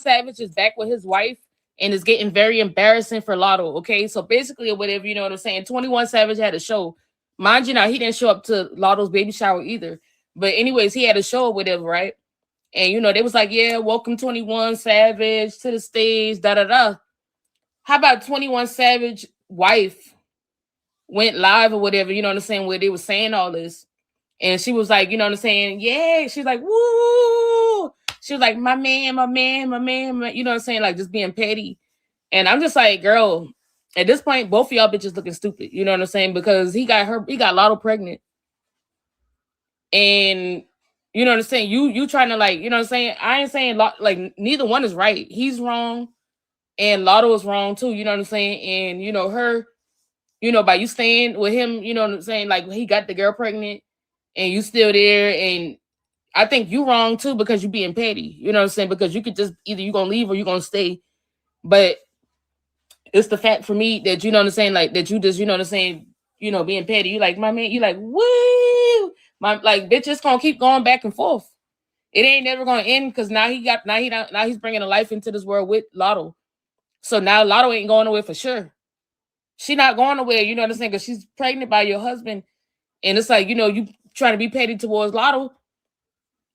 Savage is back with his wife, and it's getting very embarrassing for Latto. Okay, so basically, or whatever, you know what I'm saying. 21 Savage had a show, mind you. Now he didn't show up to Latto's baby shower either, but anyways, he had a show or whatever, right? And they was like, yeah, welcome 21 Savage to the stage, da da da. How about 21 Savage wife went live or whatever, you know what I'm saying, where they was saying all this. And she was like, you know what I'm saying? Yeah. She's like, woo. She was like, my man, my man, my man, you know what I'm saying? Like just being petty. And I'm just like, girl, at this point, both of y'all bitches looking stupid. You know what I'm saying? Because he got Lotto pregnant. And you know what I'm saying? You trying to like, you know what I'm saying? I ain't saying like neither one is right. He's wrong and Lotto is wrong too. You know what I'm saying? And her, by you staying with him, you know what I'm saying? Like he got the girl pregnant and you still there. And I think you wrong too because you being petty. You know what I'm saying? Because you could just either you gonna leave or you gonna stay. But it's the fact for me that you know what I'm saying, like that you just, you know what I'm saying, being petty. You like my man, you like, woo, my like bitch just gonna keep going back and forth. It ain't never gonna end because now he's bringing a life into this world with Lotto. So now Lotto ain't going away for sure. She not going nowhere, you know what I'm saying? Because she's pregnant by your husband, and it's like you trying to be petty towards Lotto.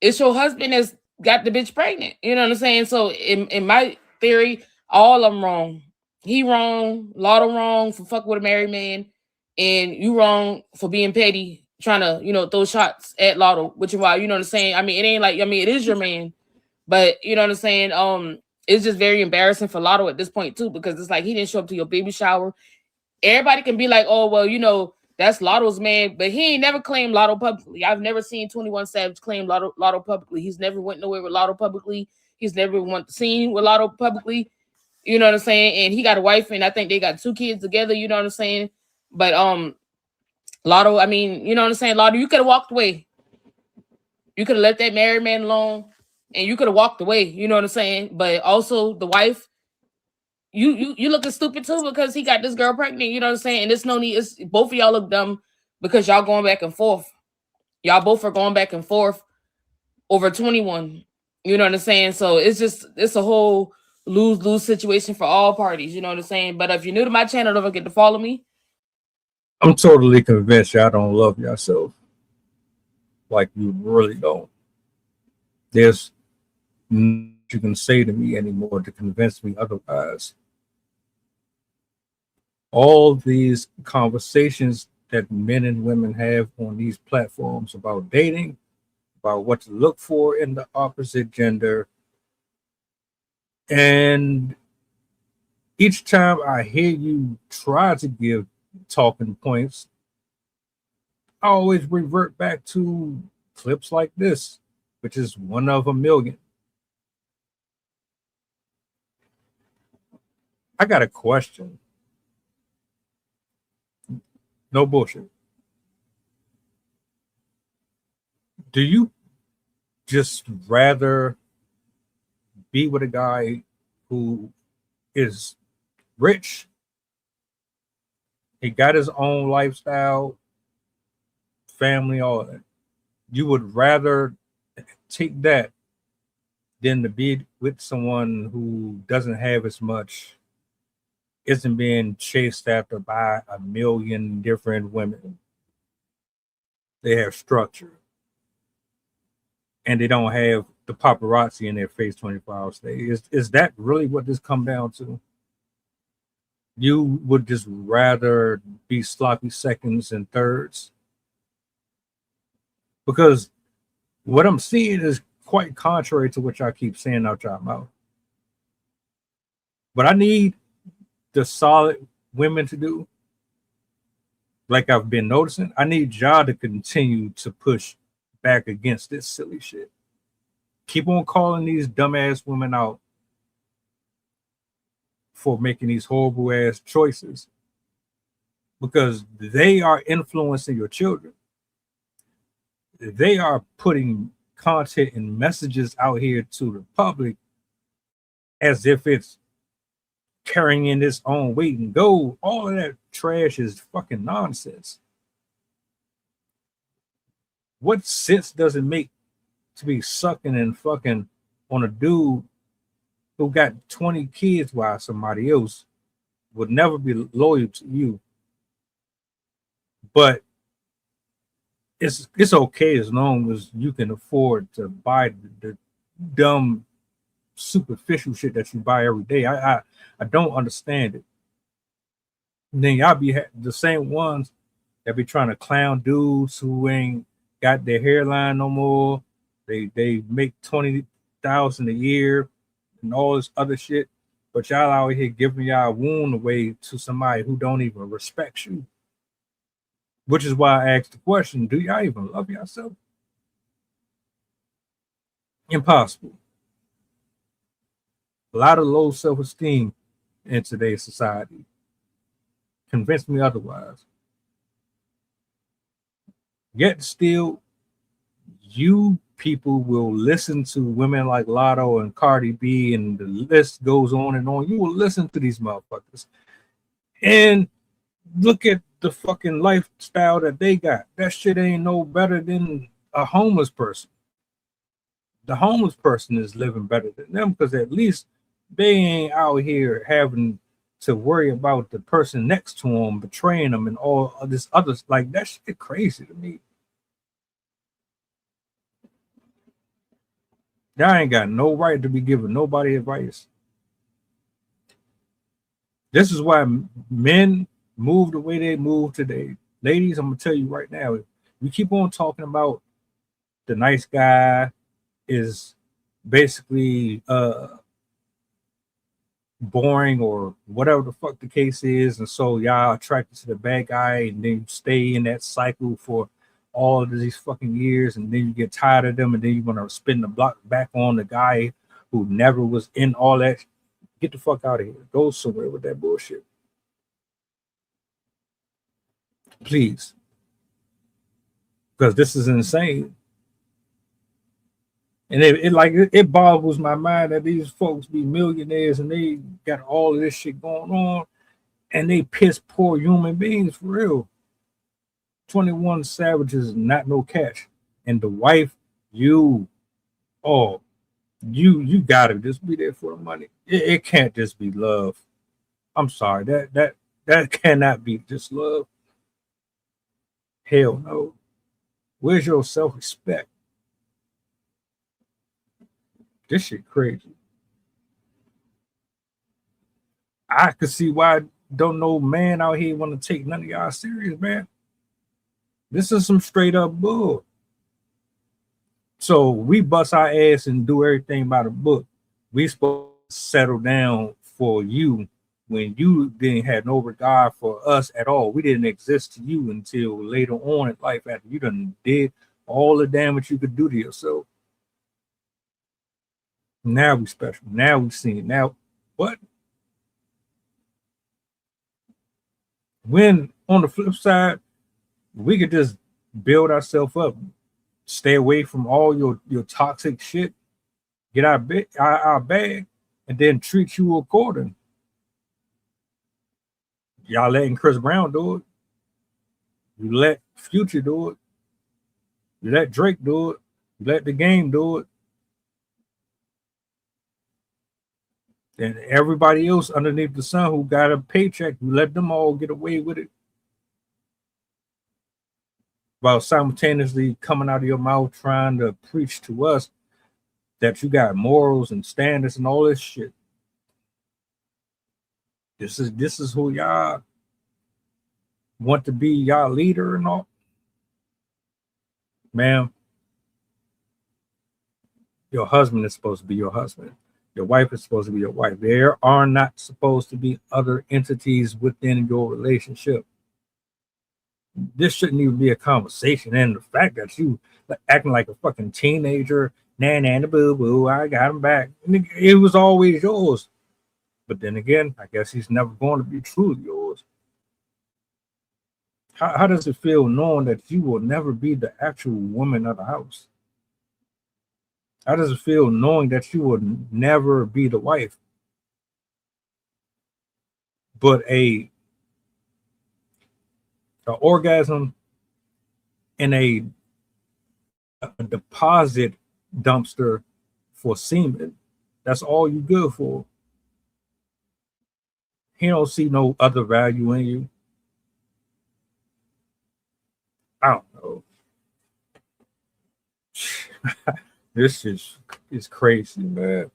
It's your husband that's got the bitch pregnant. You know what I'm saying? So in my theory, all of them wrong. He wrong, Lotto wrong for fuck with a married man, and you wrong for being petty, trying to throw shots at Lotto. Which is why you know what I'm saying. I mean, it ain't like it is your man, but you know what I'm saying. It's just very embarrassing for Lotto at this point too because it's like he didn't show up to your baby shower. Everybody can be like, oh well, that's Lotto's man, but he ain't never claimed Lotto publicly. I've never seen 21 Savage claim Lotto publicly. He's never went nowhere with Lotto publicly. He's never went seen with Lotto publicly. You know what I'm saying? And he got a wife, and I think they got 2 kids together. You know what I'm saying? But Lotto, I mean, you know what I'm saying? Lotto, you could have walked away. You could have let that married man alone, and you could have walked away. You know what I'm saying? But also the wife, you looking stupid too because he got this girl pregnant. You know what I'm saying? And it's no need. It's both of y'all look dumb because y'all going back and forth. Y'all both are going back and forth over 21. You know what I'm saying? So it's a whole lose-lose situation for all parties. You know what I'm saying? But if you're new to my channel, don't forget to follow me. I'm totally convinced y'all don't love yourself like you really don't. There's nothing you can say to me anymore to convince me otherwise. All these conversations that men and women have on these platforms about dating, about what to look for in the opposite gender, and each time I hear you try to give talking points, I always revert back to clips like this, which is one of a million. I got a question. No bullshit. Do you just rather be with a guy who is rich? He got his own lifestyle, family, all that. You would rather take that than to be with someone who doesn't have as much, isn't being chased after by a million different women. They have structure. And they don't have the paparazzi in their face 24 hours a day. Is that really what this come down to? You would just rather be sloppy seconds and thirds? Because what I'm seeing is quite contrary to what y'all keep saying out y'all mouth. But I need the solid women to do, like I've been noticing, I need y'all to continue to push back against this silly shit. Keep on calling these dumbass women out for making these horrible ass choices because they are influencing your children. They are putting content and messages out here to the public as if it's carrying in its own weight and gold. All of that trash is fucking nonsense. What sense does it make to be sucking and fucking on a dude who got 20 kids while somebody else would never be loyal to you. But it's okay as long as you can afford to buy the dumb superficial shit that you buy every day. I don't understand it. And then y'all be the same ones that be trying to clown dudes who ain't got their hairline no more. They make 20,000 a year and all this other shit, but y'all out here giving y'all wound away to somebody who don't even respect you. Which is why I asked the question: do y'all even love yourself? Impossible. A lot of low self-esteem in today's society. Convince me otherwise. Yet still, you people will listen to women like Latto and Cardi B, and the list goes on and on. You will listen to these motherfuckers and look at the fucking lifestyle that they got. That shit ain't no better than a homeless person. The homeless person is living better than them because at least they ain't out here having to worry about the person next to them betraying them and all of this other, like that shit crazy to me. Y'all ain't got no right to be giving nobody advice. This is why men move the way they move today. Ladies, I'm gonna tell you right now, if you keep on talking about the nice guy is basically boring or whatever the fuck the case is, and so y'all attracted to the bad guy, and then you stay in that cycle for all of these fucking years, and then you get tired of them, and then you want to spin the block back on the guy who never was in all that. Get the fuck out of here. Go somewhere with that bullshit, please, because this is insane. And it boggles my mind that these folks be millionaires and they got all of this shit going on, and they piss poor human beings for real. 21 Savages, not no catch. And the wife, you, oh, you gotta just be there for the money. It can't just be love. I'm sorry, that cannot be just love. Hell no. Where's your self-respect? This shit crazy. I could see why don't no man out here want to take none of y'all serious, man. This is some straight up bull. So we bust our ass and do everything by the book. We supposed to settle down for you when you didn't have no regard for us at all. We didn't exist to you until later on in life after you done did all the damage you could do to yourself. Now we special. Now we seen. Now what? When on the flip side, we could just build ourselves up, stay away from all your toxic shit, get our bag, and then treat you according. Y'all letting Chris Brown do it. You let Future do it. You let Drake do it. You let the game do it. And everybody else underneath the sun who got a paycheck, you let them all get away with it. While simultaneously coming out of your mouth trying to preach to us that you got morals and standards and all this shit. This is who y'all want to be, y'all leader and all. Ma'am, your husband is supposed to be your husband. Your wife is supposed to be your wife. There are not supposed to be other entities within your relationship. This shouldn't even be a conversation. And the fact that you acting like a fucking teenager, nah, boo boo, I got him back. It was always yours. But then again, I guess he's never going to be truly yours. How does it feel knowing that you will never be the actual woman of the house? How does it feel knowing that you will never be the wife, but a orgasm in a deposit dumpster for semen? That's all you good for. He don't see no other value in you. I don't know. This is crazy, man.